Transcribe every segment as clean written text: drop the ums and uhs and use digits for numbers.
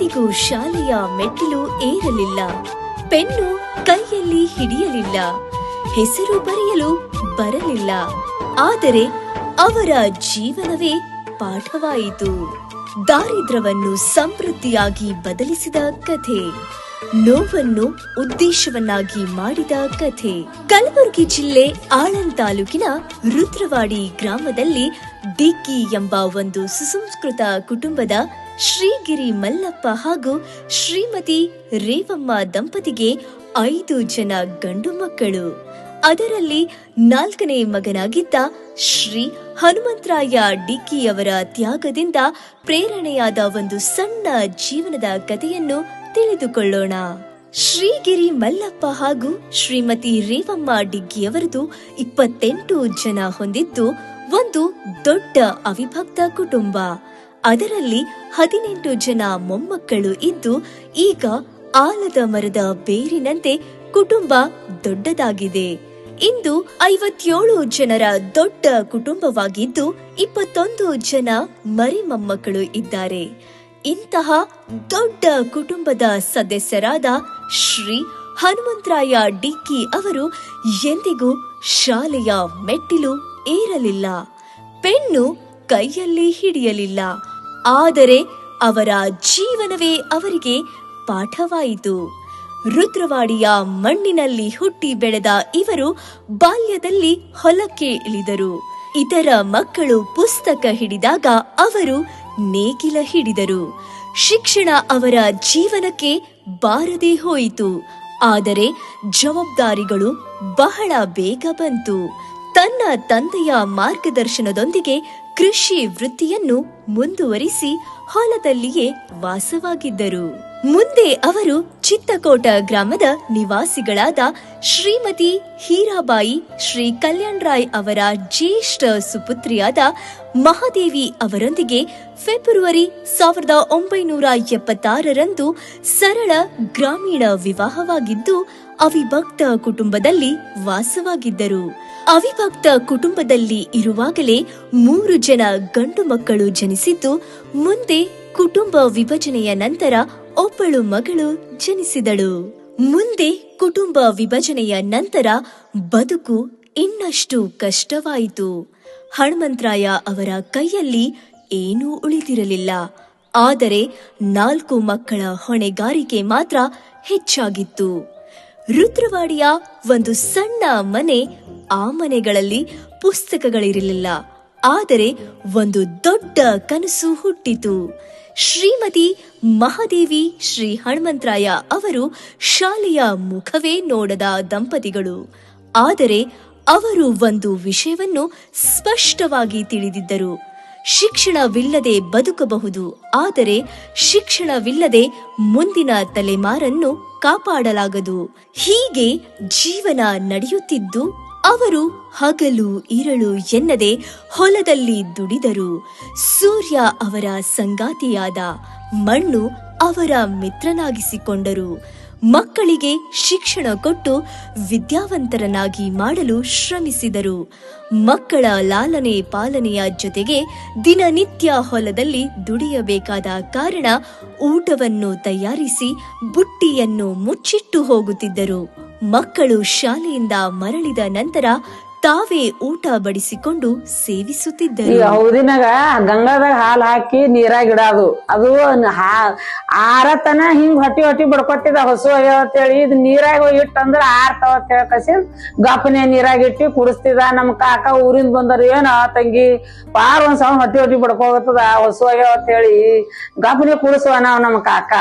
ಎಂದಿಗೂ ಶಾಲೆಯ ಮೆಟ್ಟಿಲು ಏರಲಿಲ್ಲ. ಪೆನ್ನು ಕೈಯಲ್ಲಿ ಹಿಡಿಯಲಿಲ್ಲ. ಹೆಸರು ಬರೆಯಲು ಬರಲಿಲ್ಲ. ಆದರೆ ಅವರ ಜೀವನವೇ ಪಾಠವಾಯಿತು. ದಾರಿದ್ರ್ಯವನ್ನು ಸಮೃದ್ಧಿಯಾಗಿ ಬದಲಿಸಿದ ಕಥೆ, ನೋವನ್ನು ಉದ್ದೇಶವನ್ನಾಗಿ ಮಾಡಿದ ಕಥೆ. ಕಲಬುರಗಿ ಜಿಲ್ಲೆ ಆಳಂದ್ ತಾಲೂಕಿನ ರುದ್ರವಾಡಿ ಗ್ರಾಮದಲ್ಲಿ ಡಿಕ್ಕಿ ಎಂಬ ಒಂದು ಸುಸಂಸ್ಕೃತ ಕುಟುಂಬದ ಶ್ರೀಗಿರಿ ಮಲ್ಲಪ್ಪ ಹಾಗೂ ಶ್ರೀಮತಿ ರೇವಮ್ಮ ದಂಪತಿಗೆ 5 ಜನ ಗಂಡು ಮಕ್ಕಳು. ಅದರಲ್ಲಿ 4ನೇ ಮಗನಾಗಿದ್ದ ಶ್ರೀ ಹನುಮಂತರಾಯ ಡಿಕ್ಕಿಯವರ ತ್ಯಾಗದಿಂದ ಪ್ರೇರಣೆಯಾದ ಒಂದು ಸಣ್ಣ ಜೀವನದ ಕಥೆಯನ್ನು ತಿಳಿದುಕೊಳ್ಳೋಣ. ಶ್ರೀಗಿರಿ ಮಲ್ಲಪ್ಪ ಹಾಗೂ ಶ್ರೀಮತಿ ರೇವಮ್ಮ ಡಿಗ್ಗಿಯವರದು 28 ಜನ ಹೊಂದಿದ್ದು ಒಂದು ದೊಡ್ಡ ಅವಿಭಕ್ತ ಕುಟುಂಬ. ಅದರಲ್ಲಿ 18 ಜನ ಮೊಮ್ಮಕ್ಕಳು ಇದ್ದು ಈಗ ಆಲದ ಮರದ ಬೇರಿನಂತೆ ಕುಟುಂಬ ದೊಡ್ಡದಾಗಿದೆ. ಇಂದು 57 ಜನರ ದೊಡ್ಡ ಕುಟುಂಬವಾಗಿದ್ದು 21 ಜನ ಮರಿ ಮೊಮ್ಮಕ್ಕಳು ಇದ್ದಾರೆ. ಇಂತಹ ದೊಡ್ಡ ಕುಟುಂಬದ ಸದಸ್ಯರಾದ ಶ್ರೀ ಹನುಮಂತರಾಯ ಡಿಕ್ಕಿ ಅವರು ಎಂದಿಗೂ ಶಾಲೆಯ ಮೆಟ್ಟಿಲು ಏರಲಿಲ್ಲ. ಪೆನ್ನು ಕೈಯಲ್ಲಿ ಹಿಡಿಯಲಿಲ್ಲ. ಆದರೆ ಅವರ ಜೀವನವೇ ಅವರಿಗೆ ಪಾಠವಾಯಿತು. ರುದ್ರವಾಡಿಯ ಮಣ್ಣಿನಲ್ಲಿ ಹುಟ್ಟಿ ಬೆಳೆದ ಇವರು ಬಾಲ್ಯದಲ್ಲಿ ಹೊಲಕ್ಕೆ ಇಳಿದರು. ಇತರ ಮಕ್ಕಳು ಪುಸ್ತಕ ಹಿಡಿದಾಗ ಅವರು ನೇಗಿಲ ಹಿಡಿದರು. ಶಿಕ್ಷಣ ಅವರ ಜೀವನಕ್ಕೆ ಬಾರದೆ ಹೋಯಿತು. ಆದರೆ ಜವಾಬ್ದಾರಿಗಳು ಬಹಳ ಬೇಗ ಬಂತು. ತನ್ನ ತಂದೆಯ ಮಾರ್ಗದರ್ಶನದೊಂದಿಗೆ ಕೃಷಿ ವೃತ್ತಿಯನ್ನು ಮುಂದುವರಿಸಿ ಹೊಲದಲ್ಲಿಯೇ ವಾಸವಾಗಿದ್ದರು. ಮುಂದೆ ಅವರು ಚಿತ್ತಕೋಟ ಗ್ರಾಮದ ನಿವಾಸಿಗಳಾದ ಶ್ರೀಮತಿ ಹೀರಾಬಾಯಿ, ಶ್ರೀ ಕಲ್ಯಾಣರಾಯ್ ಅವರ ಜ್ಯೇಷ್ಠ ಸುಪುತ್ರಿಯಾದ ಮಹಾದೇವಿ ಅವರೊಂದಿಗೆ ಫೆಬ್ರವರಿ 1976ರಂದು ಸರಳ ಗ್ರಾಮೀಣ ವಿವಾಹವಾಗಿದ್ದು ಅವಿಭಕ್ತ ಕುಟುಂಬದಲ್ಲಿ ವಾಸವಾಗಿದ್ದರು. ಅವಿಭಕ್ತ ಕುಟುಂಬದಲ್ಲಿ ಇರುವಾಗಲೇ 3 ಜನ ಗಂಡು ಮಕ್ಕಳು ಜನಿಸಿದ್ದು, ಮುಂದೆ ಕುಟುಂಬ ವಿಭಜನೆಯ ನಂತರ ಒಬ್ಬಳು ಮಗಳು ಜನಿಸಿದಳು. ಮುಂದೆ ಕುಟುಂಬ ವಿಭಜನೆಯ ನಂತರ ಬದುಕು ಇನ್ನಷ್ಟು ಕಷ್ಟವಾಯಿತು. ಹನುಮಂತರಾಯ ಅವರ ಕೈಯಲ್ಲಿ ಏನೂ ಉಳಿದಿರಲಿಲ್ಲ. ಆದರೆ 4 ಮಕ್ಕಳ ಹೊಣೆಗಾರಿಕೆ ಮಾತ್ರ ಹೆಚ್ಚಾಗಿತ್ತು. ರುದ್ರವಾಡಿಯ ಒಂದು ಸಣ್ಣ ಮನೆ, ಆ ಮನೆಗಳಲ್ಲಿ ಪುಸ್ತಕಗಳಿರಲಿಲ್ಲ. ಆದರೆ ಒಂದು ದೊಡ್ಡ ಕನಸು ಹುಟ್ಟಿತು. ಶ್ರೀಮತಿ ಮಹಾದೇವಿ, ಶ್ರೀ ಹನುಮಂತರಾಯ ಅವರು ಶಾಲೆಯ ಮುಖವೇ ನೋಡದ ದಂಪತಿಗಳು. ಆದರೆ ಅವರು ಒಂದು ವಿಷಯವನ್ನು ಸ್ಪಷ್ಟವಾಗಿ ತಿಳಿದಿದ್ದರು. ಶಿಕ್ಷಣವಿಲ್ಲದೆ ಬದುಕಬಹುದು, ಆದರೆ ಶಿಕ್ಷಣವಿಲ್ಲದೆ ಮುಂದಿನ ತಲೆಮಾರನ್ನು ಕಾಪಾಡಲಾಗದು. ಹೀಗೆ ಜೀವನ ನಡೆಯುತ್ತಿದ್ದು ಅವರು ಹಗಲು ಇರಳು ಎನ್ನದೆ ಹೊಲದಲ್ಲಿ ದುಡಿದರು. ಸೂರ್ಯ ಅವರ ಸಂಗಾತಿಯಾದ, ಮಣ್ಣು ಅವರ ಮಿತ್ರನಾಗಿಸಿಕೊಂಡರು. ಮಕ್ಕಳಿಗೆ ಶಿಕ್ಷಣ ಕೊಟ್ಟು ವಿದ್ಯಾವಂತರನ್ನಾಗಿ ಮಾಡಲು ಶ್ರಮಿಸಿದರು. ಮಕ್ಕಳ ಲಾಲನೆ ಪಾಲನೆಯ ಜೊತೆಗೆ ದಿನನಿತ್ಯ ಹೊಲದಲ್ಲಿ ದುಡಿಯಬೇಕಾದ ಕಾರಣ ಊಟವನ್ನು ತಯಾರಿಸಿ ಬುಟ್ಟಿಯನ್ನು ಮುಚ್ಚಿಟ್ಟು ಹೋಗುತ್ತಿದ್ದರು. ಮಕ್ಕಳು ಶಾಲೆಯಿಂದ ಮರಳಿದ ನಂತರ ತಾವೇ ಊಟ ಬಡಿಸಿಕೊಂಡು ಸೇವಿಸುತ್ತಿದ್ದರು. ಹೌದಿನಾಗ ಗಂಗಾದಾಗ ಹಾಲು ಹಾಕಿ ನೀರಾಗ ಇಡೋದು, ಅದು ಆರತನ ಹಿಂಗ್ ಹೊಟ್ಟಿ ಬಡ್ಕೊಟ್ಟಿದ ಹೊಸು ಅಂತೇಳಿ ಇದು ನೀರಾಗ ಇಟ್ಟಂದ್ರ ಆರ್ತಾವ ಅಂತ ಹೇಳಕಸಿ ಗಪ್ಪನೆ ನೀರಾಗ ಇಟ್ಟಿ ಕುಡಿಸ್ತಿದ. ನಮ್ ಕಾಕ ಊರಿಂದ ಬಂದಾರ, ಏನ ತಂಗಿ ಪಾರ್ ಒಂದ್ ಸಲ ಹೊಟ್ಟಿ ಬಡ್ಕೋಗತ್ತದ ಹೊಸು ಅಂತ ಹೇಳಿ ಗಪ್ಪನೆ ಕುಡಿಸುವ ನಾವ್ ನಮ್ ಕಾಕ.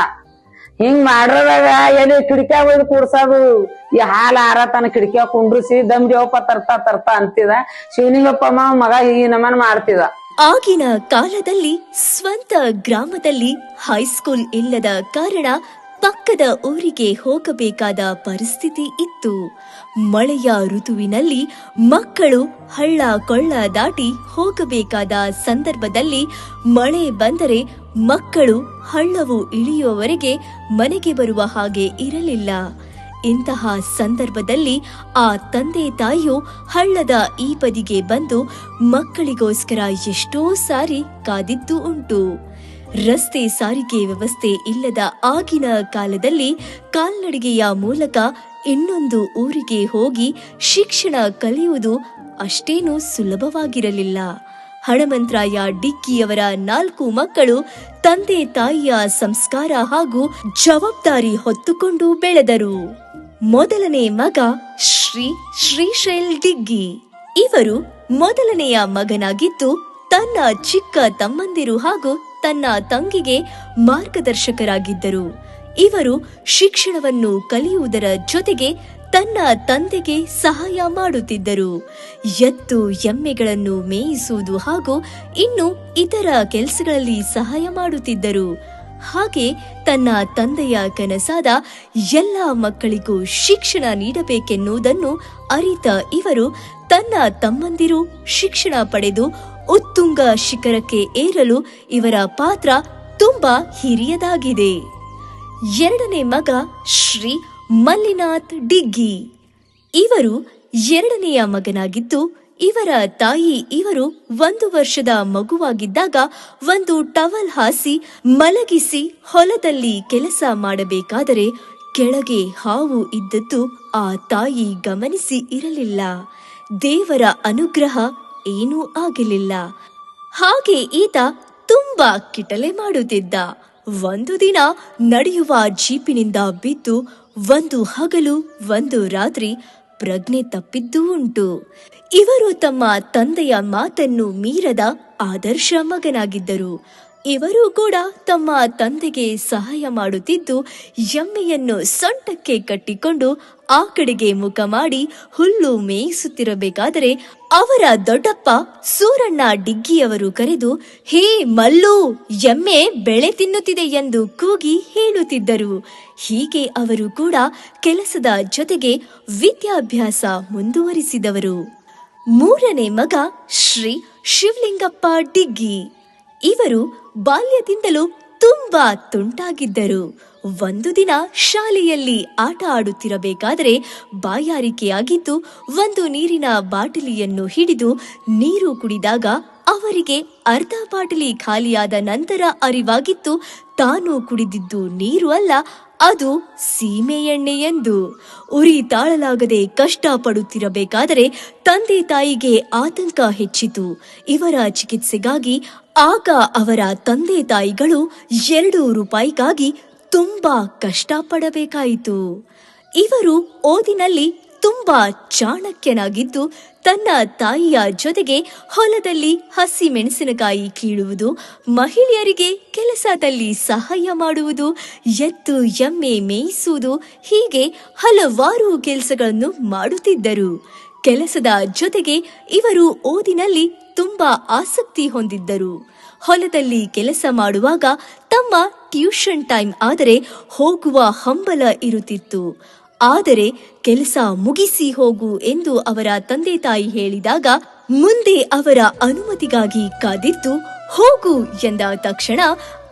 ಹಿಂಗ್ ಮಾಡ್ರದಾಗ ಎಲ್ಲಿ ಕಿಡಿಕ್ಯಾಗ ಒಯ್ದು ಕೂಡ್ಸೋದು. ಈ ಹಾಲ ಆರತನ ಕಿಡಿಕ್ಯಾಗ ಕುಂಡ್ರಿಸಿ ದಮ್ದೇವಪ್ಪ ತರ್ತಾ ಅಂತಿದ. ಶಿವನಿಂಗಪ್ಪ ಮಗ ಹೀಗೆ ನಮನ ಮಾಡ್ತಿದ. ಆಗಿನ ಕಾಲದಲ್ಲಿ ಸ್ವಂತ ಗ್ರಾಮದಲ್ಲಿ ಹೈಸ್ಕೂಲ್ ಇಲ್ಲದ ಕಾರಣ ಪಕ್ಕದ ಊರಿಗೆ ಹೋಗಬೇಕಾದ ಪರಿಸ್ಥಿತಿ ಇತ್ತು. ಮಳೆಯ ಋತುವಿನಲ್ಲಿ ಮಕ್ಕಳು ಹಳ್ಳ ಕೊಳ್ಳ ದಾಟಿ ಹೋಗಬೇಕಾದ ಸಂದರ್ಭದಲ್ಲಿ ಮಳೆ ಬಂದರೆ ಮಕ್ಕಳು ಹಳ್ಳವು ಇಳಿಯುವವರೆಗೆ ಮನೆಗೆ ಬರುವ ಹಾಗೆ ಇರಲಿಲ್ಲ. ಇಂತಹ ಸಂದರ್ಭದಲ್ಲಿ ಆ ತಂದೆ ತಾಯಿಯು ಹಳ್ಳದ ಈ ಬದಿಗೆ ಬಂದು ಮಕ್ಕಳಿಗೋಸ್ಕರ ಎಷ್ಟೋ ಸಾರಿ ಕಾದಿದ್ದು ಉಂಟು. ರಸ್ತೆ ಸಾರಿಗೆ ವ್ಯವಸ್ಥೆ ಇಲ್ಲದ ಆಗಿನ ಕಾಲದಲ್ಲಿ ಕಾಲ್ನಡಿಗೆಯ ಮೂಲಕ ಇನ್ನೊಂದು ಊರಿಗೆ ಹೋಗಿ ಶಿಕ್ಷಣ ಕಲಿಯುವುದು ಅಷ್ಟೇನೂ ಸುಲಭವಾಗಿರಲಿಲ್ಲ. ಹಣಮಂತರಾಯ ಡಿಗ್ಗಿಯವರ 4 ಮಕ್ಕಳು ತಂದೆ ತಾಯಿಯ ಸಂಸ್ಕಾರ ಹಾಗೂ ಜವಾಬ್ದಾರಿ ಹೊತ್ತುಕೊಂಡು ಬೆಳೆದರು. ಮೊದಲನೇ ಮಗ ಶ್ರೀಶೈಲ್ ಡಿಗ್ಗಿ. ಇವರು ಮೊದಲನೆಯ ಮಗನಾಗಿದ್ದು ತನ್ನ ಚಿಕ್ಕ ತಮ್ಮಂದಿರು ಹಾಗೂ ತನ್ನ ತಂಗಿಗೆ ಮಾರ್ಗದರ್ಶಕರಾಗಿದ್ದರು. ಇವರು ಶಿಕ್ಷಣವನ್ನು ಕಲಿಯುವುದರ ಜೊತೆಗೆ ತನ್ನ ತಂದೆಗೆ ಸಹಾಯ ಮಾಡುತ್ತಿದ್ದರು. ಎತ್ತು ಎಮ್ಮೆಗಳನ್ನು ಮೇಯಿಸುವುದು ಹಾಗೂ ಇನ್ನು ಇತರ ಕೆಲಸಗಳಲ್ಲಿ ಸಹಾಯ ಮಾಡುತ್ತಿದ್ದರು. ಹಾಗೆ ತನ್ನ ತಂದೆಯ ಕನಸಾದ ಎಲ್ಲ ಮಕ್ಕಳಿಗೂ ಶಿಕ್ಷಣ ನೀಡಬೇಕೆನ್ನುವುದನ್ನು ಅರಿತ ಇವರು ತನ್ನ ತಮ್ಮಂದಿರು ಶಿಕ್ಷಣ ಪಡೆದು ಉತ್ತುಂಗ ಶಿಖರಕ್ಕೆ ಏರಲು ಇವರ ಪಾತ್ರ ತುಂಬಾ ಹಿರಿಯದಾಗಿದೆ. ಎರಡನೇ ಮಗ ಶ್ರೀ ಮಲ್ಲಿನಾಥ್ ಡಿಗ್ಗಿ. ಇವರು ಎರಡನೆಯ ಮಗನಾಗಿದ್ದು ಇವರ ತಾಯಿ ಇವರು 1 ವರ್ಷದ ಮಗುವಾಗಿದ್ದಾಗ ಒಂದು ಟವಲ್ ಹಾಸಿ ಮಲಗಿಸಿ ಹೊಲದಲ್ಲಿ ಕೆಲಸ ಮಾಡಬೇಕಾದರೆ ಕೆಳಗೆ ಹಾವು ಇದ್ದದ್ದು ಆ ತಾಯಿ ಗಮನಿಸಿ ಇರಲಿಲ್ಲ. ದೇವರ ಅನುಗ್ರಹ ಏನೂ ಆಗಲಿಲ್ಲ. ಹಾಗೆ ಈತ ತುಂಬಾ ಕಿಟಲೆ ಮಾಡುತ್ತಿದ್ದ. ಒಂದು ದಿನ ನಡೆಯುವ ಜೀಪಿನಿಂದ ಬಿದ್ದು ಒಂದು ಹಗಲು ಒಂದು ರಾತ್ರಿ ಪ್ರಜ್ಞೆ ತಪ್ಪಿದ್ದೂ ಉಂಟು. ಇವರು ತಮ್ಮ ತಂದೆಯ ಮಾತನ್ನು ಮೀರದ ಆದರ್ಶ ಮಗನಾಗಿದ್ದರು. ಇವರು ಕೂಡ ತಮ್ಮ ತಂದೆಗೆ ಸಹಾಯ ಮಾಡುತ್ತಿದ್ದು ಎಮ್ಮೆಯನ್ನು ಸೊಂಟಕ್ಕೆ ಕಟ್ಟಿಕೊಂಡು ಆ ಕಡೆಗೆ ಮುಖ ಮಾಡಿ ಹುಲ್ಲು ಮೇಯಿಸುತ್ತಿರಬೇಕಾದರೆ ಅವರ ದೊಡ್ಡಪ್ಪ ಸೂರಣ್ಣ ಡಿಗ್ಗಿಯವರು ಕರೆದು, ಹೇ ಮಲ್ಲು, ಎಮ್ಮೆ ಬೆಳೆ ತಿನ್ನುತ್ತಿದೆ ಎಂದು ಕೂಗಿ ಹೇಳುತ್ತಿದ್ದರು. ಹೀಗೆ ಅವರು ಕೂಡ ಕೆಲಸದ ಜೊತೆಗೆ ವಿದ್ಯಾಭ್ಯಾಸ ಮುಂದುವರಿಸಿದವರು. ಮೂರನೇ ಮಗ ಶ್ರೀ ಶಿವಲಿಂಗಪ್ಪ ಡಿಗ್ಗಿ. ಇವರು ಬಾಲ್ಯದಿಂದಲೂ ತುಂಬಾ ತುಂಟಾಗಿದ್ದರು. ಒಂದು ದಿನ ಶಾಲೆಯಲ್ಲಿ ಆಟ ಆಡುತ್ತಿರಬೇಕಾದರೆ ಬಾಯಾರಿಕೆಯಾಗಿದ್ದು ಒಂದು ನೀರಿನ ಬಾಟಲಿಯನ್ನು ಹಿಡಿದು ನೀರು ಕುಡಿದಾಗ ಅವರಿಗೆ ಅರ್ಧ ಬಾಟಲಿ ಖಾಲಿಯಾದ ನಂತರ ಅರಿವಾಗಿತ್ತು ತಾನು ಕುಡಿದಿದ್ದು ನೀರು ಅಲ್ಲ, ಅದು ಸೀಮೆ ಎಣ್ಣೆ ಎಂದು. ಉರಿ ತಾಳಲಾಗದೆ ಕಷ್ಟಪಡುತ್ತಿರಬೇಕಾದರೆ ತಂದೆ ತಾಯಿಗೆ ಆತಂಕ ಹೆಚ್ಚಿತು. ಇವರ ಚಿಕಿತ್ಸೆಗಾಗಿ ಆಗ ಅವರ ತಂದೆ ತಾಯಿಗಳು 2 ರೂಪಾಯಿಗಾಗಿ ತುಂಬಾ ಕಷ್ಟಪಡಬೇಕಾಯಿತು. ಇವರು ಓದಿನಲ್ಲಿ ತುಂಬಾ ಚಾಣಕ್ಯನಾಗಿದ್ದು ತನ್ನ ತಾಯಿಯ ಜೊತೆಗೆ ಹೊಲದಲ್ಲಿ ಹಸಿ ಮೆಣಸಿನಕಾಯಿ ಕೀಳುವುದು, ಮಹಿಳೆಯರಿಗೆ ಕೆಲಸದಲ್ಲಿ ಸಹಾಯ ಮಾಡುವುದು, ಎತ್ತು ಎಮ್ಮೆ ಮೇಯಿಸುವುದು, ಹೀಗೆ ಹಲವಾರು ಕೆಲಸಗಳನ್ನು ಮಾಡುತ್ತಿದ್ದರು. ಕೆಲಸದ ಜೊತೆಗೆ ಇವರು ಓದಿನಲ್ಲಿ ತುಂಬಾ ಆಸಕ್ತಿ ಹೊಂದಿದ್ದರು. ಹೊಲದಲ್ಲಿ ಕೆಲಸ ಮಾಡುವಾಗ ತಮ್ಮ ಟ್ಯೂಷನ್ ಟೈಮ್ ಆದರೆ ಹೋಗುವ ಹಂಬಲ ಇರುತ್ತಿತ್ತು. ಆದರೆ ಕೆಲಸ ಮುಗಿಸಿ ಹೋಗು ಎಂದು ಅವರ ತಂದೆ ತಾಯಿ ಹೇಳಿದಾಗ ಮುಂದೆ ಅವರ ಅನುಮತಿಗಾಗಿ ಕಾದಿದ್ದು ಹೋಗು ಎಂದ ತಕ್ಷಣ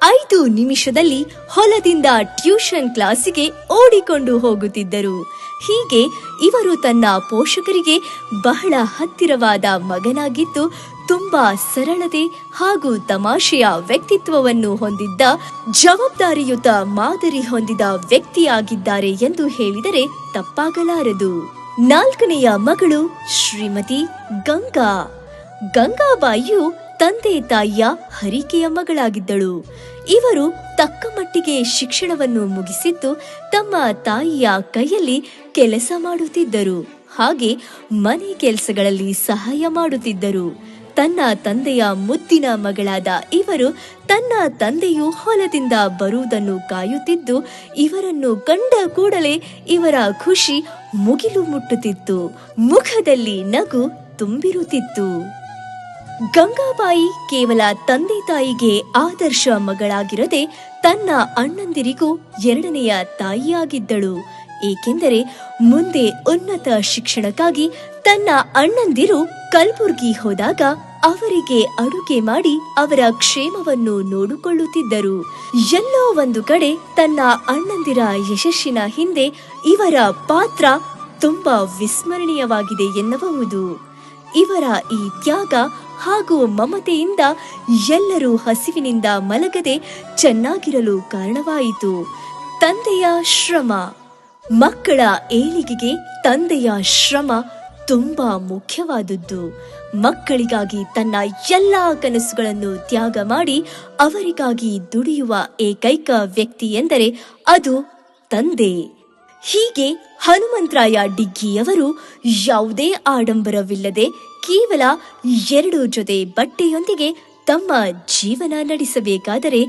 5 ನಿಮಿಷದಲ್ಲಿ ಹೊಲದಿಂದ ಟ್ಯೂಷನ್ ಕ್ಲಾಸಿಗೆ ಓಡಿಕೊಂಡು ಹೋಗುತ್ತಿದ್ದರು. ಹೀಗೆ ಇವರು ತನ್ನ ಪೋಷಕರಿಗೆ ಬಹಳ ಹತ್ತಿರವಾದ ಮಗನಾಗಿದ್ದು ತುಂಬಾ ಸರಳತೆ ಹಾಗೂ ತಮಾಷೆಯ ವ್ಯಕ್ತಿತ್ವವನ್ನು ಹೊಂದಿದ್ದ ಜವಾಬ್ದಾರಿಯುತ ಮಾದರಿ ಹೊಂದಿದ ವ್ಯಕ್ತಿಯಾಗಿದ್ದಾರೆ ಎಂದು ಹೇಳಿದರೆ ತಪ್ಪಾಗಲಾರದು. 4ನೆಯ ಮಗಳು ಶ್ರೀಮತಿ ಗಂಗಾ. ಗಂಗಾಬಾಯಿಯು ತಂದೆ ತಾಯಿಯ ಹರಿಕೆಯ ಮಗಳಾಗಿದ್ದಳು. ಇವರು ತಕ್ಕ ಮಟ್ಟಿಗೆ ಶಿಕ್ಷಣವನ್ನು ಮುಗಿಸಿದ್ದು ತಮ್ಮ ತಾಯಿಯ ಕೈಯಲ್ಲಿ ಕೆಲಸ ಮಾಡುತ್ತಿದ್ದರು. ಹಾಗೆ ಮನೆ ಕೆಲಸಗಳಲ್ಲಿ ಸಹಾಯ ಮಾಡುತ್ತಿದ್ದರು. ತನ್ನ ತಂದೆಯ ಮುದ್ದಿನ ಮಗಳಾದ ಇವರು ತನ್ನ ತಂದೆಯು ಹೊಲದಿಂದ ಬರುವುದನ್ನು ಕಾಯುತ್ತಿದ್ದು ಇವರನ್ನು ಕಂಡ ಕೂಡಲೇ ಇವರ ಖುಷಿ ಮುಗಿಲು ಮುಟ್ಟುತ್ತಿತ್ತು. ಮುಖದಲ್ಲಿ ನಗು ತುಂಬಿರುತ್ತಿತ್ತು. ಗಂಗಾಬಾಯಿ ಕೇವಲ ತಂದೆ ತಾಯಿಗೆ ಆದರ್ಶ ಮಗಳಾಗಿರದೆ ತನ್ನ ಅಣ್ಣಂದಿರಿಗೂ 2ನೆಯ ತಾಯಿಯಾಗಿದ್ದಳು. ಏಕೆಂದರೆ ಮುಂದೆ ಉನ್ನತ ಶಿಕ್ಷಣಕ್ಕಾಗಿ ತನ್ನ ಅಣ್ಣಂದಿರು ಕಲಬುರ್ಗಿ ಹೋದಾಗ ಅವರಿಗೆ ಅಡುಗೆ ಮಾಡಿ ಅವರ ಕ್ಷೇಮವನ್ನು ನೋಡಿಕೊಳ್ಳುತ್ತಿದ್ದರು. ಎಲ್ಲೋ ಒಂದು ಕಡೆ ತನ್ನ ಅಣ್ಣಂದಿರ ಯಶಸ್ಸಿನ ಹಿಂದೆ ಇವರ ಪಾತ್ರ ತುಂಬಾ ವಿಸ್ಮರಣೀಯವಾಗಿದೆ ಎನ್ನಬಹುದು. ಇವರ ಈ ತ್ಯಾಗ ಹಾಗೂ ಮಮತೆಯಿಂದ ಎಲ್ಲರೂ ಹಸಿವಿನಿಂದ ಮಲಗದೆ ಚೆನ್ನಾಗಿರಲು ಕಾರಣವಾಯಿತು. ತಂದೆಯ ಶ್ರಮ. ಮಕ್ಕಳ ಏಳಿಗೆಗೆ ತಂದೆಯ ಶ್ರಮ ತುಂಬಾ ಮುಖ್ಯವಾದದ್ದು. ಮಕ್ಕಳಿಗಾಗಿ ತನ್ನ ಎಲ್ಲಾ ಕನಸುಗಳನ್ನು ತ್ಯಾಗ ಮಾಡಿ ಅವರಿಗಾಗಿ ದುಡಿಯುವ ಏಕೈಕ ವ್ಯಕ್ತಿ ಎಂದರೆ ಅದು ತಂದೆ. ಹೀಗೆ ಹನುಮಂತರಾಯ ಡಿಗ್ಗಿಯವರು ಯಾವುದೇ ಆಡಂಬರವಿಲ್ಲದೆ ಕೇವಲ 2 ಜೊತೆ ಬಟ್ಟೆಯೊಂದಿಗೆ ತಮ್ಮ ಜೀವನ ನಡೆಸಬೇಕಾದರೆ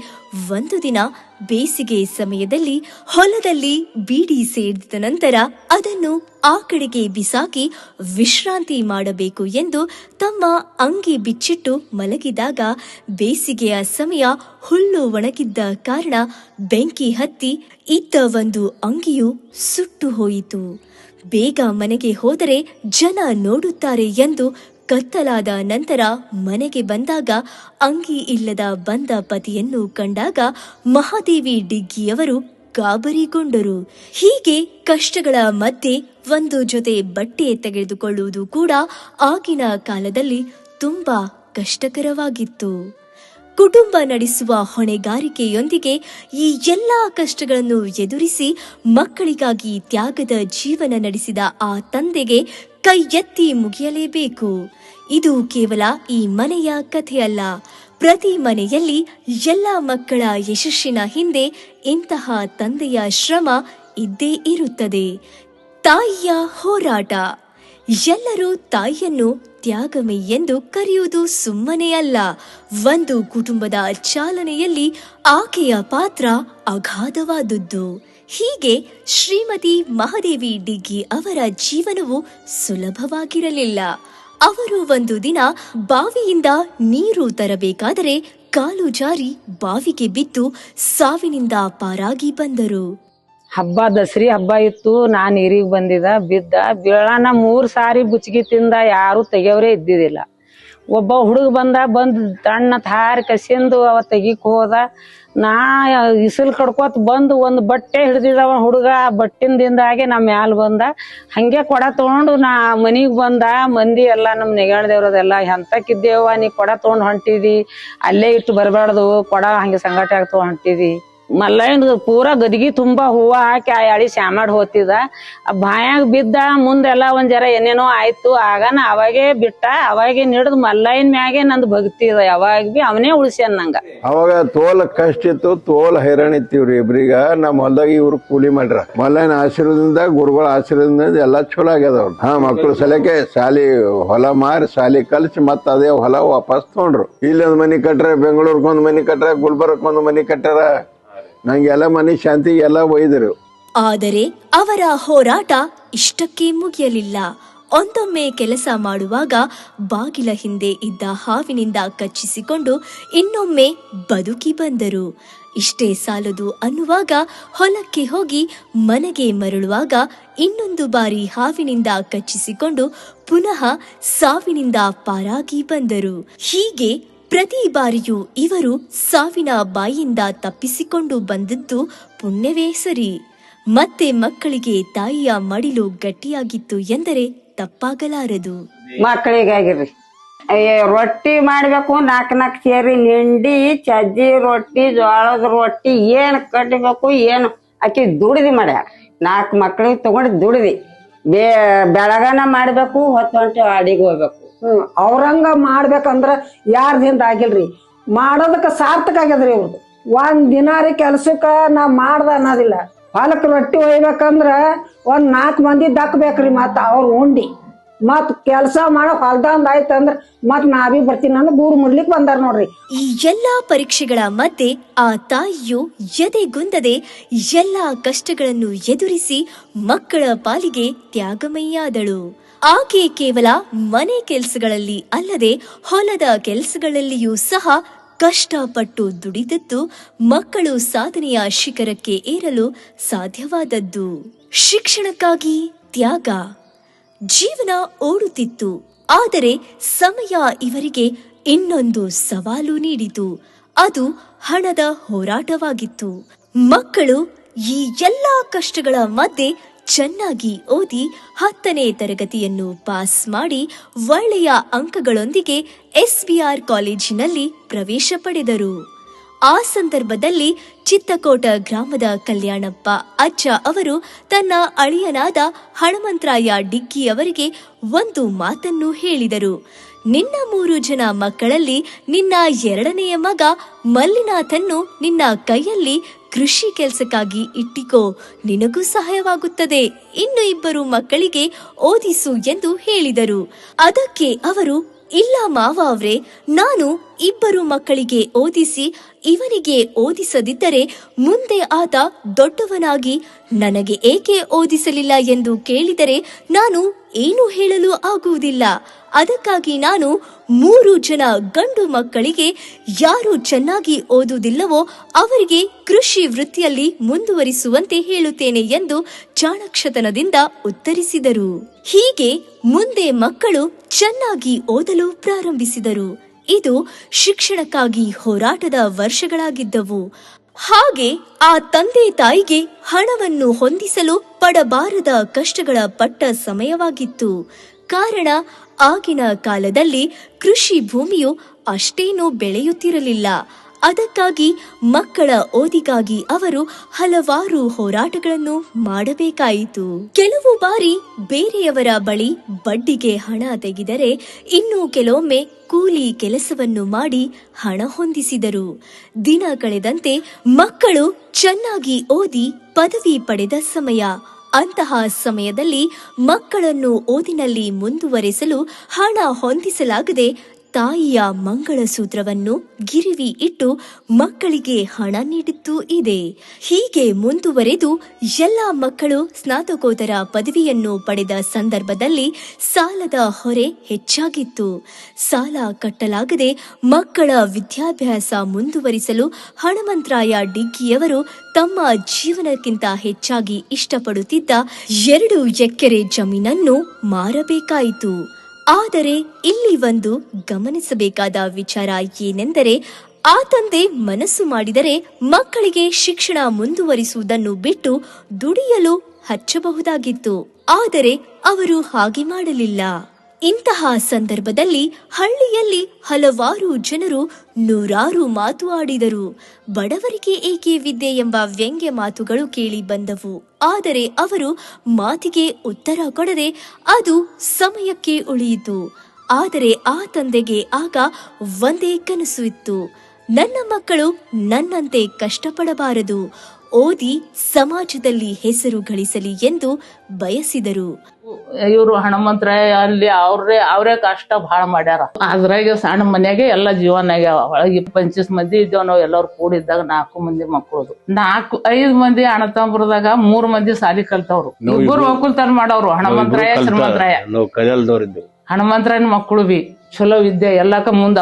ಒಂದು ದಿನ ಬೇಸಿಗೆ ಸಮಯದಲ್ಲಿ ಹೊಲದಲ್ಲಿ ಬೀಡಿ ಸೇದಿದ ನಂತರ ಅದನ್ನು ಆ ಕಡೆಗೆ ಬಿಸಾಕಿ ವಿಶ್ರಾಂತಿ ಮಾಡಬೇಕು ಎಂದು ತಮ್ಮ ಅಂಗಿ ಬಿಚ್ಚಿಟ್ಟು ಮಲಗಿದಾಗ ಬೇಸಿಗೆಯ ಸಮಯ ಹುಲ್ಲು ಒಣಗಿದ್ದ ಕಾರಣ ಬೆಂಕಿ ಹತ್ತಿ ಇದ್ದ ಒಂದು ಅಂಗಿಯು ಸುಟ್ಟು ಹೋಯಿತು. ಬೇಗ ಮನೆಗೆ ಹೋದರೆ ಜನ ನೋಡುತ್ತಾರೆ ಎಂದು ಕತ್ತಲಾದ ನಂತರ ಮನೆಗೆ ಬಂದಾಗ ಅಂಗಿ ಇಲ್ಲದ ಬಂದ ಪತಿಯನ್ನು ಕಂಡಾಗ ಮಹಾದೇವಿ ಡಿಗ್ಗಿಯವರು ಗಾಬರಿಗೊಂಡರು. ಹೀಗೆ ಕಷ್ಟಗಳ ಮಧ್ಯೆ ಒಂದು ಜೊತೆ ಬಟ್ಟೆ ತೆಗೆದುಕೊಳ್ಳುವುದು ಕೂಡ ಆಗಿನ ಕಾಲದಲ್ಲಿ ತುಂಬಾ ಕಷ್ಟಕರವಾಗಿತ್ತು. ಕುಟುಂಬ ನಡೆಸುವ ಹೊಣೆಗಾರಿಕೆಯೊಂದಿಗೆ ಈ ಎಲ್ಲಾ ಕಷ್ಟಗಳನ್ನು ಎದುರಿಸಿ ಮಕ್ಕಳಿಗಾಗಿ ತ್ಯಾಗದ ಜೀವನ ನಡೆಸಿದ ಆ ತಂದೆಗೆ ಕೈ ಎತ್ತಿ ಮುಗಿಯಲೇಬೇಕು. ಇದು ಕೇವಲ ಈ ಮನೆಯ ಕಥೆಯಲ್ಲ. ಪ್ರತಿ ಮನೆಯಲ್ಲಿ ಎಲ್ಲ ಮಕ್ಕಳ ಯಶಸ್ಸಿನ ಹಿಂದೆ ಇಂತಹ ತಂದೆಯ ಶ್ರಮ ಇದ್ದೇ ಇರುತ್ತದೆ. ತಾಯಿಯ ಹೋರಾಟ. ಎಲ್ಲರೂ ತಾಯಿಯನ್ನು ತ್ಯಾಗಮಿ ಎಂದು ಕರೆಯುವುದು ಸುಮ್ಮನೆ ಅಲ್ಲ. ಒಂದು ಕುಟುಂಬದ ಚಾಲನೆಯಲ್ಲಿ ಆಕೆಯ ಪಾತ್ರ ಅಗಾಧವಾದದ್ದು. ಹೀಗೆ ಶ್ರೀಮತಿ ಮಹಾದೇವಿ ಡಿಗ್ಗಿ ಅವರ ಜೀವನವು ಸುಲಭವಾಗಿರಲಿಲ್ಲ. ಅವರು ಒಂದು ದಿನ ಬಾವಿಯಿಂದ ನೀರು ತರಬೇಕಾದರೆ ಕಾಲು ಜಾರಿ ಬಾವಿಗೆ ಬಿದ್ದು ಸಾವಿನಿಂದ ಪಾರಾಗಿ ಬಂದರು. ಹಬ್ಬ ದಸರಿ ಹಬ್ಬ ಇತ್ತು. ನಾ ನೀರಿಗೆ ಬಿದ್ದ ಬೀಳಾನ 3 ಸಾರಿ ಬುಚ್ಚಿಗೆ ತಿಂದ. ಯಾರು ತೆಗಿಯೋರೇ ಇದ್ದಿದ್ದಿಲ್ಲ. ಒಬ್ಬ ಹುಡುಗ ಬಂದ್ ತಣ್ಣ ಹಾರಿ ಕಸಿಂದು ಅವ ತೆಗಿಕ್ ಹೋದ. ನಾ ಇಸಲ್ ಕಡ್ಕೋತ್ ಬಂದು ಒಂದ್ ಬಟ್ಟೆ ಹಿಡ್ದಿದವ ಹುಡುಗ. ಬಟ್ಟಿಂದಿಂದಾಗೆ ನಾ ಮ್ಯಾಲ ಬಂದ. ಹಂಗೆ ಕೊಡ ತಗೊಂಡು ನಾ ಮನಿಗ್ ಬಂದ. ಮಂದಿ ಎಲ್ಲಾ ನಮ್ ನೆಗಾಳ್ದೇವ್ರದೆಲ್ಲ ಎಂತಕ್ಕಿದ್ದೇವ ನೀ ಕೊಡ ತಗೊಂಡ್ ಹೊಂಟಿದಿ, ಅಲ್ಲೇ ಇಟ್ಟು ಬರ್ಬಾರ್ದು, ಕೊಡ ಹಂಗೆ ಸಂಗಟ ಆಗ್ತವ ಹೊಂಟಿದಿ. ಮಲ್ಲಯ್ಯನ್ ಪೂರಾ ಗದಗಿ ತುಂಬಾ ಹೂವ ಹಾಕಿ ಆ ಯಾಳಿ ಸ್ಯಾಮಾಡ್ ಹೋತಿದ. ಬಾಯಾಗ ಬಿದ್ದ. ಮುಂದೆಲ್ಲ ಒಂದ್ ಜರ ಏನೇನೋ ಆಯ್ತು. ಆಗ ಅವಾಗೇ ಬಿಟ್ಟ. ಅವಾಗೆ ನಿಡ್ದು ಮಲ್ಲಯ್ಯನ್ ಮ್ಯಾಗೆ ನಂದು ಭಕ್ತಿ ಇದ. ಯಾವಾಗ ಬಿ ಅವನೇ ಉಳಿಸ್ಯಾನ ನಂಗ. ಅವಾಗ ತೋಲ್ ಕಷ್ಟ ಇತ್ತು, ತೋಲ್ ಹೈರಾಣ ಇತ್ತಿವ್ರಿ. ಇಬ್ರಿಗ ನಮ್ ಹೊಲ್ದಾಗ ಇವ್ರು ಕೂಲಿ ಮಾಡ್ರ. ಮಲ್ಲಯ್ಯನ ಆಶೀರ್ವಾದದಿಂದ, ಗುರುಗಳ ಆಶೀರ್ವಾದದಿಂದ ಎಲ್ಲಾ ಚಲೋ ಆಗ್ಯದವ್ರು. ಮಕ್ಳು ಸಲಕೆ ಸಾಲಿ ಹೊಲ ಮಾರಿ ಸಾಲಿ ಕಲ್ಸಿ ಮತ್ತ ಅದೇ ಹೊಲ ವಾಪಸ್ ತಗೊಂಡ್ರು. ಇಲ್ಲೊಂದ್ ಮನಿ ಕಟ್ರ, ಬೆಂಗಳೂರ್ಗೊಂದ್ ಮನಿ ಕಟ್ರ, ಗುಲ್ಬರ್ಗಕ್ಕೊಂದ್ ಮನಿ ಕಟ್ಟಾರ. ನಂಗೆಲ್ಲ ಮನೆ ಶಾಂತಿಗೆ ಎಲ್ಲ ಒಯ್ದರು. ಆದರೆ ಅವರ ಹೋರಾಟ ಇಷ್ಟಕ್ಕೆ ಮುಗಿಯಲಿಲ್ಲ. ಒಂದೊಮ್ಮೆ ಕೆಲಸ ಮಾಡುವಾಗ ಬಾಗಿಲ ಹಿಂದೆ ಇದ್ದ ಹಾವಿನಿಂದ ಕಚ್ಚಿಸಿಕೊಂಡು ಇನ್ನೊಮ್ಮೆ ಬದುಕಿ ಬಂದರು. ಇಷ್ಟೇ ಸಾಲದು ಅನ್ನುವಾಗ ಹೊಲಕ್ಕೆ ಹೋಗಿ ಮನೆಗೆ ಮರಳುವಾಗ ಇನ್ನೊಂದು ಬಾರಿ ಹಾವಿನಿಂದ ಕಚ್ಚಿಸಿಕೊಂಡು ಪುನಃ ಸಾವಿನಿಂದ ಪಾರಾಗಿ ಬಂದರು. ಹೀಗೆ ಪ್ರತಿ ಬಾರಿಯೂ ಇವರು ಸಾವಿನ ಬಾಯಿಂದ ತಪ್ಪಿಸಿಕೊಂಡು ಬಂದದ್ದು ಪುಣ್ಯವೇ ಸರಿ. ಮತ್ತೆ ಮಕ್ಕಳಿಗೆ ತಾಯಿಯ ಮಡಿಲು ಗಟ್ಟಿಯಾಗಿತ್ತು ಎಂದರೆ ತಪ್ಪಾಗಲಾರದು. ಮಕ್ಕಳಿಗಾಗಿರ್ರಿ ರೊಟ್ಟಿ ಮಾಡ್ಬೇಕು. 4 ಸೇರಿ ನಿಂಡಿ, ಚಜ್ಜಿ ರೊಟ್ಟಿ, ಜೋಳದ ರೊಟ್ಟಿ ಏನ್ ಕಟ್ಟಬೇಕು ಏನು ಆಕಿ ದುಡಿದಿ ಮಾಡ್ಯಾರ. 4 ಮಕ್ಳಿಗೆ ತಗೊಂಡು ದುಡಿದಿ ಬೆಳಗನ ಮಾಡ್ಬೇಕು, ಹೊತ್ತು ಅಡಿಗೆ ಹೋಗ್ಬೇಕು. ಅವ್ರಂಗ ಮಾಡ್ಬೇಕಂದ್ರ ಯಾರ್ದಿಂದ ಆಗಿಲ್ರಿ. ಮಾಡೋದಕ್ಕ ಸಾರ್ಥಕ ಆಗ್ಯದ್ರಿ ಇವ್ರದ್ದು. ಒಂದ್ ದಿನ ರೀ ಕೆಲ್ಸಕ್ಕ ನಾ ಮಾಡ್ದ ಅನ್ನೋದಿಲ್ಲ. ಹೊಲಕ್ ರೊಟ್ಟಿ ಒಯ್ಬೇಕಂದ್ರ 4 ಮಂದಿ ದಕ್ಬೇಕ್ರಿ. ಮತ್ ಅವ್ರ ಉಂಡಿ ಮತ್ ಕೆಲ್ಸ ಮಾಡೋ ಹೊಲ್ದಂದ್ ಆಯ್ತಂದ್ರ ಮತ್ ನಾವೀ ಬರ್ತೀನಿ ಅಂದ್ರೆ ಗೂಡು ಮುಡ್ಲಿಕ್ ಬಂದಾರ ನೋಡ್ರಿ. ಈ ಎಲ್ಲಾ ಪರೀಕ್ಷೆಗಳ ಮಧ್ಯೆ ಆ ತಾಯಿಯು ಎದೆಗುಂದದೆ ಎಲ್ಲಾ ಕಷ್ಟಗಳನ್ನು ಎದುರಿಸಿ ಮಕ್ಕಳ ಪಾಲಿಗೆ ತ್ಯಾಗಮಯ್ಯಾದಳು. ಆಕೆ ಕೇವಲ ಮನೆ ಕೆಲಸಗಳಲ್ಲಿ ಅಲ್ಲದೆ ಹೊಲದ ಕೆಲಸಗಳಲ್ಲಿಯೂ ಸಹ ಕಷ್ಟಪಟ್ಟು ದುಡಿದದ್ದು ಮಕ್ಕಳು ಸಾಧನೆಯ ಶಿಖರಕ್ಕೆ ಏರಲು ಸಾಧ್ಯವಾದದ್ದು. ಶಿಕ್ಷಣಕ್ಕಾಗಿ ತ್ಯಾಗ. ಜೀವನ ಓಡುತ್ತಿತ್ತು. ಆದರೆ ಸಮಯ ಇವರಿಗೆ ಇನ್ನೊಂದು ಸವಾಲು ನೀಡಿತು. ಅದು ಹಣದ ಹೋರಾಟವಾಗಿತ್ತು. ಮಕ್ಕಳು ಈ ಎಲ್ಲಾ ಕಷ್ಟಗಳ ಮಧ್ಯೆ ಚೆನ್ನಾಗಿ ಓದಿ 10ನೇ ತರಗತಿಯನ್ನು ಪಾಸ್ ಮಾಡಿ ಒಳ್ಳೆಯ ಅಂಕಗಳೊಂದಿಗೆ SBR ಕಾಲೇಜಿನಲ್ಲಿ ಪ್ರವೇಶ ಪಡೆದರು. ಆ ಸಂದರ್ಭದಲ್ಲಿ ಚಿತ್ತಕೋಟ ಗ್ರಾಮದ ಕಲ್ಯಾಣಪ್ಪ ಅಜ್ಜ ಅವರು ತನ್ನ ಅಳಿಯನಾದ ಹಣಮಂತರಾಯ ಡಿಗ್ಗಿ ಅವರಿಗೆ ಒಂದು ಮಾತನ್ನು ಹೇಳಿದರು. ನಿನ್ನ 3 ಜನ ಮಕ್ಕಳಲ್ಲಿ ನಿನ್ನ 2ನೆಯ ಮಗ ಮಲ್ಲಿನಾಥನ್ನು ನಿನ್ನ ಕೈಯಲ್ಲಿ ಕೃಷಿ ಕೆಲಸಕ್ಕಾಗಿ ಇಟ್ಟಿಕೋ, ನಿನಗೂ ಸಹಾಯವಾಗುತ್ತದೆ. ಇನ್ನು 2 ಮಕ್ಕಳಿಗೆ ಓದಿಸು ಎಂದು ಹೇಳಿದರು. ಅದಕ್ಕೆ ಅವರು, ಇಲ್ಲ ಮಾವ ಅವ್ರೆ, ನಾನು 2 ಮಕ್ಕಳಿಗೆ ಓದಿಸಿ ಇವನಿಗೆ ಓದಿಸದಿದ್ದರೆ ಮುಂದೆ ಆತ ದೊಡ್ಡವನಾಗಿ ನನಗೆ ಏಕೆ ಓದಿಸಲಿಲ್ಲ ಎಂದು ಕೇಳಿದರೆ ನಾನು ಏನು ಹೇಳಲು ಆಗುವುದಿಲ್ಲ. ಅದಕ್ಕಾಗಿ ನಾನು 3 ಜನ ಗಂಡು ಮಕ್ಕಳಿಗೆ ಯಾರು ಚೆನ್ನಾಗಿ ಓದುವುದಿಲ್ಲವೋ ಅವರಿಗೆ ಕೃಷಿ ವೃತ್ತಿಯಲ್ಲಿ ಮುಂದುವರಿಸುವಂತೆ ಹೇಳುತ್ತೇನೆ ಎಂದು ಚಾಣಕ್ಷತನದಿಂದ ಉತ್ತರಿಸಿದರು. ಹೀಗೆ ಮುಂದೆ ಮಕ್ಕಳು ಚೆನ್ನಾಗಿ ಓದಲು ಪ್ರಾರಂಭಿಸಿದರು. ಇದು ಶಿಕ್ಷಣಕ್ಕಾಗಿ ಹೋರಾಟದ ವರ್ಷಗಳಾಗಿದ್ದವು. ಹಾಗೆ ಆ ತಂದೆ ತಾಯಿಗೆ ಹಣವನ್ನು ಹೊಂದಿಸಲು ಪಡಬಾರದ ಕಷ್ಟಗಳ ಪಟ್ಟ ಸಮಯವಾಗಿತ್ತು. ಕಾರಣ ಆಗಿನ ಕಾಲದಲ್ಲಿ ಕೃಷಿ ಭೂಮಿಯು ಅಷ್ಟೇನೂ ಬೆಳೆಯುತ್ತಿರಲಿಲ್ಲ. ಅದಕ್ಕಾಗಿ ಮಕ್ಕಳ ಓದಿಗಾಗಿ ಅವರು ಹಲವಾರು ಹೋರಾಟಗಳನ್ನು ಮಾಡಬೇಕಾಯಿತು. ಕೆಲವು ಬಾರಿ ಬೇರೆಯವರ ಬಳಿ ಬಡ್ಡಿಗೆ ಹಣ ತೆಗೆದರೆ, ಇನ್ನು ಕೆಲವೊಮ್ಮೆ ಕೂಲಿ ಕೆಲಸವನ್ನು ಮಾಡಿ ಹಣ ಹೊಂದಿಸಿದರು. ದಿನ ಕಳೆದಂತೆ ಮಕ್ಕಳು ಚೆನ್ನಾಗಿ ಓದಿ ಪದವಿ ಪಡೆದ ಸಮಯ. ಅಂತಹ ಸಮಯದಲ್ಲಿ ಮಕ್ಕಳನ್ನು ಓದಿನಲ್ಲಿ ಮುಂದುವರೆಸಲು ಹಣ ಹೊಂದಿಸಲಾಗದೆ ತಾಯಿಯ ಮಂಗಳಸೂತ್ರವನ್ನು ಗಿರಿವಿ ಇಟ್ಟು ಮಕ್ಕಳಿಗೆ ಹಣ ನೀಡಿದ್ದು ಇದೆ. ಹೀಗೆ ಮುಂದುವರೆದು ಎಲ್ಲ ಮಕ್ಕಳು ಸ್ನಾತಕೋತ್ತರ ಪದವಿಯನ್ನು ಪಡೆದ ಸಂದರ್ಭದಲ್ಲಿ ಸಾಲದ ಹೊರೆ ಹೆಚ್ಚಾಗಿತ್ತು. ಸಾಲ ಕಟ್ಟಲಾಗದೆ ಮಕ್ಕಳ ವಿದ್ಯಾಭ್ಯಾಸ ಮುಂದುವರಿಸಲು ಹಣಮಂತರಾಯ ಡಿಗ್ಗಿಯವರು ತಮ್ಮ ಜೀವನಕ್ಕಿಂತ ಹೆಚ್ಚಾಗಿ ಇಷ್ಟಪಡುತ್ತಿದ್ದ 2 ಎಕರೆ ಜಮೀನನ್ನು ಮಾರಬೇಕಾಯಿತು. ಆದರೆ ಇಲ್ಲಿ ಒಂದು ಗಮನಿಸಬೇಕಾದ ವಿಚಾರ ಏನೆಂದರೆ, ಆ ತಂದೆ ಮನಸ್ಸು ಮಾಡಿದರೆ ಮಕ್ಕಳಿಗೆ ಶಿಕ್ಷಣ ಮುಂದುವರಿಸುವುದನ್ನು ಬಿಟ್ಟು ದುಡಿಯಲು ಹಚ್ಚಬಹುದಾಗಿತ್ತು. ಆದರೆ ಅವರು ಹಾಗೆ ಮಾಡಲಿಲ್ಲ. ಇಂತಹ ಸಂದರ್ಭದಲ್ಲಿ ಹಳ್ಳಿಯಲ್ಲಿ ಹಲವಾರು ಜನರು ನೂರಾರು ಮಾತು ಆಡಿದರು. ಬಡವರಿಗೆ ಏಕೆ ವಿದ್ಯೆ ಎಂಬ ವ್ಯಂಗ್ಯ ಮಾತುಗಳು ಕೇಳಿ ಬಂದವು. ಆದರೆ ಅವರು ಮಾತಿಗೆ ಉತ್ತರ ಕೊಡದೆ ಅದು ಸಮಯಕ್ಕೆ ಉಳಿಯಿತು. ಆದರೆ ಆ ತಂದೆಗೆ ಆಗ ಒಂದೇ ಕನಸು ಇತ್ತು, ನನ್ನ ಮಕ್ಕಳು ನನ್ನಂತೆ ಕಷ್ಟಪಡಬಾರದು, ಓದಿ ಸಮಾಜದಲ್ಲಿ ಹೆಸರು ಗಳಿಸಲಿ ಎಂದು ಬಯಸಿದರು. ಇವ್ರು ಹಣಮಂತರಾಯ ಅಲ್ಲಿ ಅವ್ರೇ ಕಷ್ಟ ಬಹಳ ಮಾಡ್ಯಾರ. ಅದ್ರಾಗ ಸಣ್ಣ ಮನ್ಯಾಗೆ ಎಲ್ಲ ಜೀವನ ಆಗ್ಯಾವ. ಒಳಗೆ 25 ಮಂದಿ ಇದ್ದೇವ್ ನಾವ್. ಎಲ್ಲರೂ ಕೂಡಿದ್ದಾಗ 4 ಮಂದಿ ಮಕ್ಕಳು. 5 ಮಂದಿ ಅಣ್ಣ ತಮ್ಮರದಾಗ 3 ಮಂದಿ ಸಾಲಿ ಕಲ್ತವ್ರು. 2 ಒಕ್ಕಲ್ತನ ಮಾಡವ್ರು. ಹಣಮಂತರಾಯ ಶ್ರೀಮಂತರಾಯ. ಹಣಮಂತರಾಯನ ಮಕ್ಕಳು ಬಿ ಚಲೋ ವಿದ್ಯೆ ಎಲ್ಲಕ್ಕ ಮುಂದ್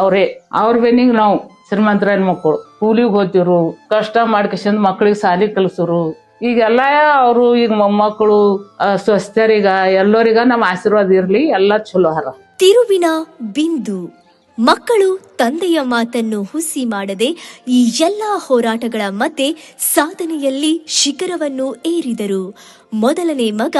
ಅವ್ರ ಬೆನ್ನಿಗೆ ನಾವು ಶ್ರೀಮಂತರಾಯನ ಮಕ್ಕಳು ಕೂಲಿಗೆ ಹೋಗ್ತಿರು, ಕಷ್ಟ ಮಾಡ್ಕೇಶಂದ್ ಮಕ್ಳಿಗೆ ಸಾಲಿ ಕಲ್ಸರು. ಈಗೆಲ್ಲ ಅವರು ಈಗ ಮೊಮ್ಮಕ್ಕಳು ಸ್ವಸ್ಥರಿಗ ಎಲ್ಲರಿಗ ನಮ್ಮ ಆಶೀರ್ವಾದ ಇರ್ಲಿ, ಎಲ್ಲ ಚಲೋ ಹರ. ತಿರುವಿನ ಬಿಂದು. ಮಕ್ಕಳು ತಂದೆಯ ಮಾತನ್ನು ಹುಸಿ ಮಾಡದೆ ಈ ಎಲ್ಲಾ ಹೋರಾಟಗಳ ಮಧ್ಯೆ ಸಾಧನೆಯಲ್ಲಿ ಶಿಖರವನ್ನು ಏರಿದರು. ಮೊದಲನೇ ಮಗ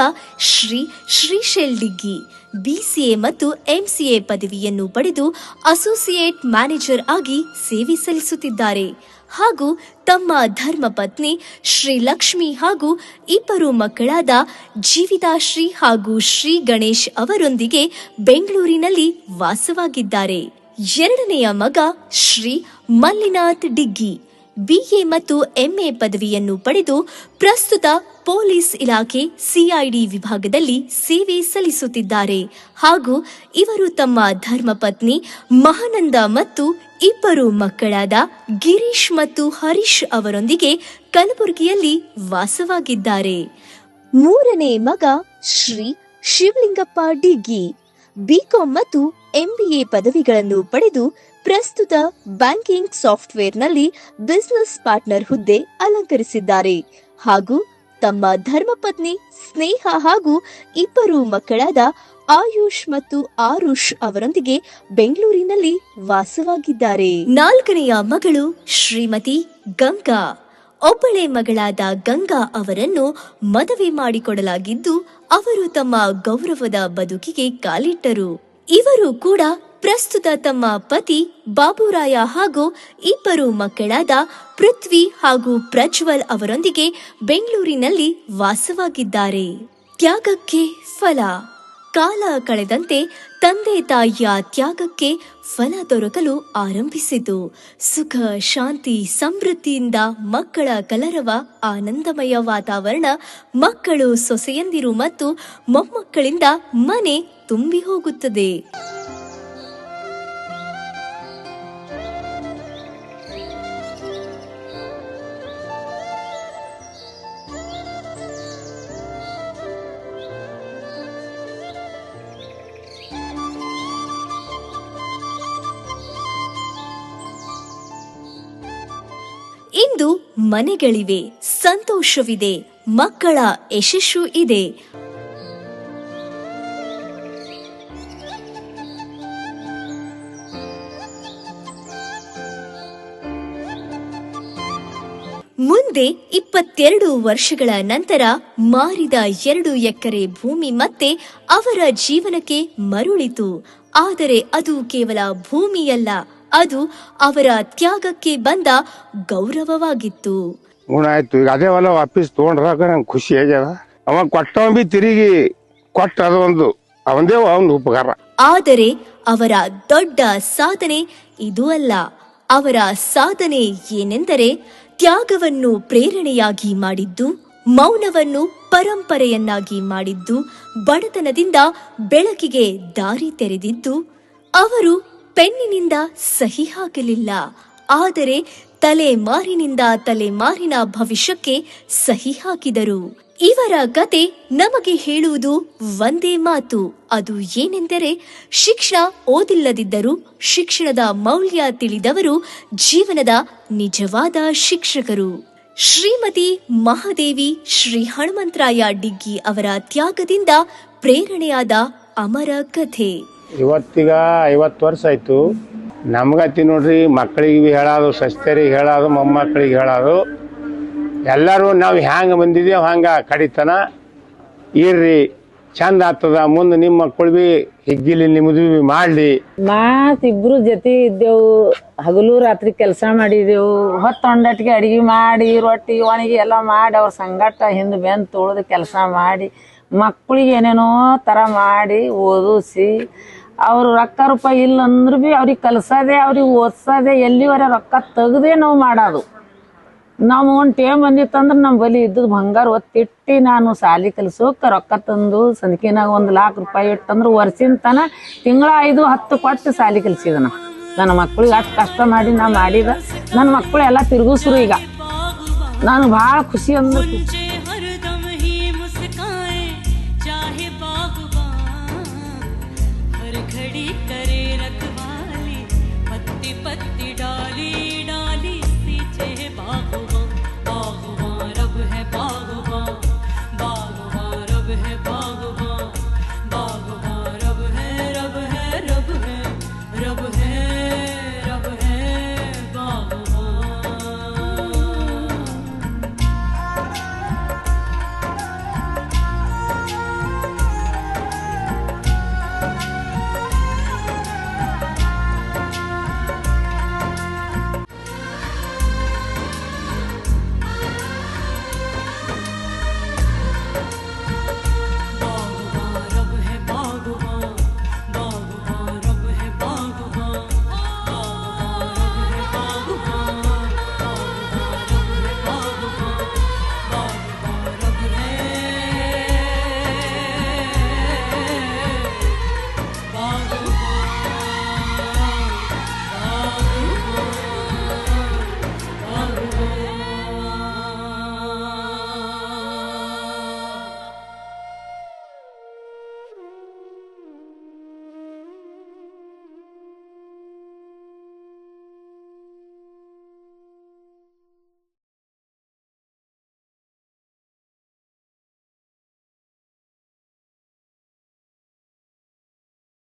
ಶ್ರೀಶೈಲ್ ಡಿಗ್ಗಿ BCA ಮತ್ತು MCA ಪದವಿಯನ್ನು ಪಡೆದು ಅಸೋಸಿಯೇಟ್ ಮ್ಯಾನೇಜರ್ ಆಗಿ ಸೇವೆ ಸಲ್ಲಿಸುತ್ತಿದ್ದಾರೆ. ಹಾಗೂ ತಮ್ಮ ಧರ್ಮಪತ್ನಿ ಶ್ರೀಲಕ್ಷ್ಮಿ ಹಾಗೂ 2 ಮಕ್ಕಳಾದ ಜೀವಿತಾಶ್ರೀ ಹಾಗೂ ಶ್ರೀ ಗಣೇಶ್ ಅವರೊಂದಿಗೆ ಬೆಂಗಳೂರಿನಲ್ಲಿ ವಾಸವಾಗಿದ್ದಾರೆ. 2ನೆಯ ಮಗ ಶ್ರೀ ಮಲ್ಲಿನಾಥ್ ಡಿಗ್ಗಿ BA ಮತ್ತು MA ಪದವಿಯನ್ನು ಪಡೆದು ಪ್ರಸ್ತುತ ಪೊಲೀಸ್ ಇಲಾಖೆ CID ವಿಭಾಗದಲ್ಲಿ ಸೇವೆ ಸಲ್ಲಿಸುತ್ತಿದ್ದಾರೆ. ಹಾಗೂ ಇವರು ತಮ್ಮ ಧರ್ಮಪತ್ನಿ ಮಹಾನಂದ ಮತ್ತು 2 ಮಕ್ಕಳಾದ ಗಿರೀಶ್ ಮತ್ತು ಹರೀಶ್ ಅವರೊಂದಿಗೆ ಕಲಬುರಗಿಯಲ್ಲಿ ವಾಸವಾಗಿದ್ದಾರೆ. 3ನೇ ಮಗ ಶ್ರೀ ಶಿವಲಿಂಗಪ್ಪ ಡಿಗ್ಗಿ BCom ಮತ್ತು MBA ಪದವಿಗಳನ್ನು ಪಡೆದು ಪ್ರಸ್ತುತ ಬ್ಯಾಂಕಿಂಗ್ ಸಾಫ್ಟ್ವೇರ್ನಲ್ಲಿ ಬಿಸಿನೆಸ್ ಪಾರ್ಟ್ನರ್ ಹುದ್ದೆ ಅಲಂಕರಿಸಿದ್ದಾರೆ. ಹಾಗೂ ತಮ್ಮ ಧರ್ಮಪತ್ನಿ ಸ್ನೇಹ ಹಾಗೂ 2 ಮಕ್ಕಳಾದ ಆಯುಷ್ ಮತ್ತು ಆರುಷ್ ಅವರೊಂದಿಗೆ ಬೆಂಗಳೂರಿನಲ್ಲಿ ವಾಸವಾಗಿದ್ದಾರೆ. 4ನೆಯ ಮಗಳು ಶ್ರೀಮತಿ ಗಂಗಾ ಒಬ್ಬಳೆ ಮಗಳಾದ ಗಂಗಾ ಅವರನ್ನು ಮದುವೆ ಮಾಡಿಕೊಡಲಾಗಿದ್ದು ಅವರು ತಮ್ಮ ಗೌರವದ ಬದುಕಿಗೆ ಕಾಲಿಟ್ಟರು. ಇವರು ಕೂಡ ಪ್ರಸ್ತುತ ತಮ್ಮ ಪತಿ ಬಾಬುರಾಯ ಹಾಗೂ ಇಬ್ಬರು ಮಕ್ಕಳಾದ ಪೃಥ್ವಿ ಹಾಗೂ ಪ್ರಜ್ವಲ್ ಅವರೊಂದಿಗೆ ಬೆಂಗಳೂರಿನಲ್ಲಿ ವಾಸವಾಗಿದ್ದಾರೆ. ತ್ಯಾಗಕ್ಕೆ ಫಲ. ಕಾಲ ಕಳೆದಂತೆ ತಂದೆ ತಾಯಿಯ ತ್ಯಾಗಕ್ಕೆ ಫಲ ದೊರಕಲು ಆರಂಭಿಸಿತು. ಸುಖ ಶಾಂತಿ ಸಮೃದ್ಧಿಯಿಂದ ಮಕ್ಕಳ ಕಲರವ, ಆನಂದಮಯ ವಾತಾವರಣ, ಮಕ್ಕಳು, ಸೊಸೆಯಂದಿರು ಮತ್ತು ಮೊಮ್ಮಕ್ಕಳಿಂದ ಮನೆ ತುಂಬಿ ಹೋಗುತ್ತದೆ. ಇಂದು ಮನೆಗಳಿವೆ, ಸಂತೋಷವಿದೆ, ಮಕ್ಕಳ ಯಶಸ್ಸು ಇದೆ. ಮುಂದೆ 22 ವರ್ಷಗಳ ನಂತರ ಮಾರಿದ 2 ಎಕರೆ ಭೂಮಿ ಮತ್ತೆ ಅವರ ಜೀವನಕ್ಕೆ ಮರುಳಿತು. ಆದರೆ ಅದು ಕೇವಲ ಭೂಮಿಯಲ್ಲ, ಅದು ಅವರ ತ್ಯಾಗಕ್ಕೆ ಬಂದ ಗೌರವವಾಗಿತ್ತು. ಆಯ್ತು, ಈಗ ಅದೇ ಹೊಲ ವಾಪಸ್ ತಗೊಂಡ್ರಾಗ ನಂಗೆ ಖುಷಿ ಆಗ್ಯದ. ಅವ ಕೊಟ್ಟವ ಬಿ ತಿರುಗಿ ಕೊಟ್ಟ, ಅದು ಒಂದು ಅವಂದೇ ಒಂದು ಉಪಕಾರ. ಆದರೆ ಅವರ ದೊಡ್ಡ ಸಾಧನೆ ಇದು ಅಲ್ಲ. ಅವರ ಸಾಧನೆ ಏನೆಂದರೆ ತ್ಯಾಗವನ್ನು ಪ್ರೇರಣೆಯಾಗಿ ಮಾಡಿದ್ದು, ಮೌನವನ್ನು ಪರಂಪರೆಯನ್ನಾಗಿ ಮಾಡಿದ್ದು, ಬಡತನದಿಂದ ಬೆಳಕಿಗೆ ದಾರಿ ತೆರೆದಿದ್ದು. ಅವರು ಪೆನ್ನಿನಿಂದ ಸಹಿ ಹಾಕಲಿಲ್ಲ, ಆದರೆ ತಲೆಮಾರಿನಿಂದ ತಲೆಮಾರಿನ ಭವಿಷ್ಯಕ್ಕೆ ಸಹಿ ಹಾಕಿದರು. ಇವರ ಕತೆ ನಮಗೆ ಹೇಳುವುದು ಒಂದೇ ಮಾತು. ಅದು ಏನೆಂದರೆ ಶಿಕ್ಷಣ ಓದಿಲ್ಲದಿದ್ದರೂ ಶಿಕ್ಷಣದ ಮೌಲ್ಯ ತಿಳಿದವರು ಜೀವನದ ನಿಜವಾದ ಶಿಕ್ಷಕರು. ಶ್ರೀಮತಿ ಮಹಾದೇವಿ ಶ್ರೀ ಹನುಮಂತರಾಯ ಡಿಗ್ಗಿ ಅವರ ತ್ಯಾಗದಿಂದ ಪ್ರೇರಣೆಯಾದ ಅಮರ ಕಥೆ. ಇವತ್ತೀಗ 50 ವರ್ಷ ಆಯ್ತು. ನಮ್ಗತಿ ನೋಡ್ರಿ, ಮಕ್ಕಳಿಗೆ ಹೇಳೋದು, ಸಸ್ಯರಿಗೆ ಹೇಳೋದು, ಮೊಮ್ಮಕ್ಕಳಿಗೆ ಹೇಳೋದು, ಎಲ್ಲರೂ ನಾವು ಹ್ಯಾಂಗ ಬಂದಿದ್ದೇವೆ ಹಂಗ ಕಡಿತನ ಇರ್ರಿ, ಚಂದ ಆಗ್ತದ. ಮುಂದೆ ನಿಮ್ಮ ಮಕ್ಕಳು ಬಿ ಹಿಗ್ಗಿಲಿ, ನಿಮ್ಮದು ಬಿ ಮಾಡ್ಲಿ. ಇಬ್ರು ಜೊತೆ ಇದ್ದೆವು, ಹಗಲು ರಾತ್ರಿ ಕೆಲಸ ಮಾಡಿದೆವು. ಹೊತ್ತೊಂಡಟ್ಟಿಗೆ ಅಡಿಗೆ ಮಾಡಿ, ರೊಟ್ಟಿ ಒಣಗಿ ಎಲ್ಲ ಮಾಡಿ, ಅವ್ರ ಸಂಗಟ ಹಿಂದೆ ಬೆಂದು ತೊಳೆದು ಕೆಲಸ ಮಾಡಿ, ಮಕ್ಕಳಿಗೆ ಏನೇನೋ ಥರ ಮಾಡಿ ಓದಿಸಿ, ಅವ್ರು ರೊಕ್ಕ ರೂಪಾಯಿ ಇಲ್ಲ ಅಂದ್ರೆ ಭೀ ಅವ್ರಿಗೆ ಕಲ್ಸೋದೆ, ಅವ್ರಿಗೆ ಓದಿಸೋದೆ, ಎಲ್ಲಿವರೆ ರೊಕ್ಕ ತೆಗ್ದೇ ನಾವು ಮಾಡೋದು. ನಾವು ಒಂದು ಟೇಮ್ ಬಂದಿತ್ತಂದ್ರೆ ನಮ್ಮ ಬಳಿ ಇದ್ದದ್ದು ಬಂಗಾರ ಒತ್ತಿಟ್ಟು ನಾನು ಸಾಲಿ ಕಲಿಸೋಕೆ ರೊಕ್ಕ ತಂದು ಸಂದಕಿನಾಗ 1 ಲಕ್ಷ ರೂಪಾಯಿ ಇಟ್ಟಂದ್ರೆ ವರ್ಷಿನ ತನ ತಿಂಗಳ 5-10 ಕೊಟ್ಟು ಸಾಲಿ ಕಲಿಸಿದ. ನನ್ನ ಮಕ್ಕಳಿಗೆ ಅಷ್ಟು ಕಷ್ಟ ಮಾಡಿ ನಾ ಮಾಡಿದ. ನನ್ನ ಮಕ್ಕಳು ಎಲ್ಲ ತಿರುಗಿಸ್ರು. ಈಗ ನಾನು ಭಾಳ ಖುಷಿ ಅಂದ್ರೆ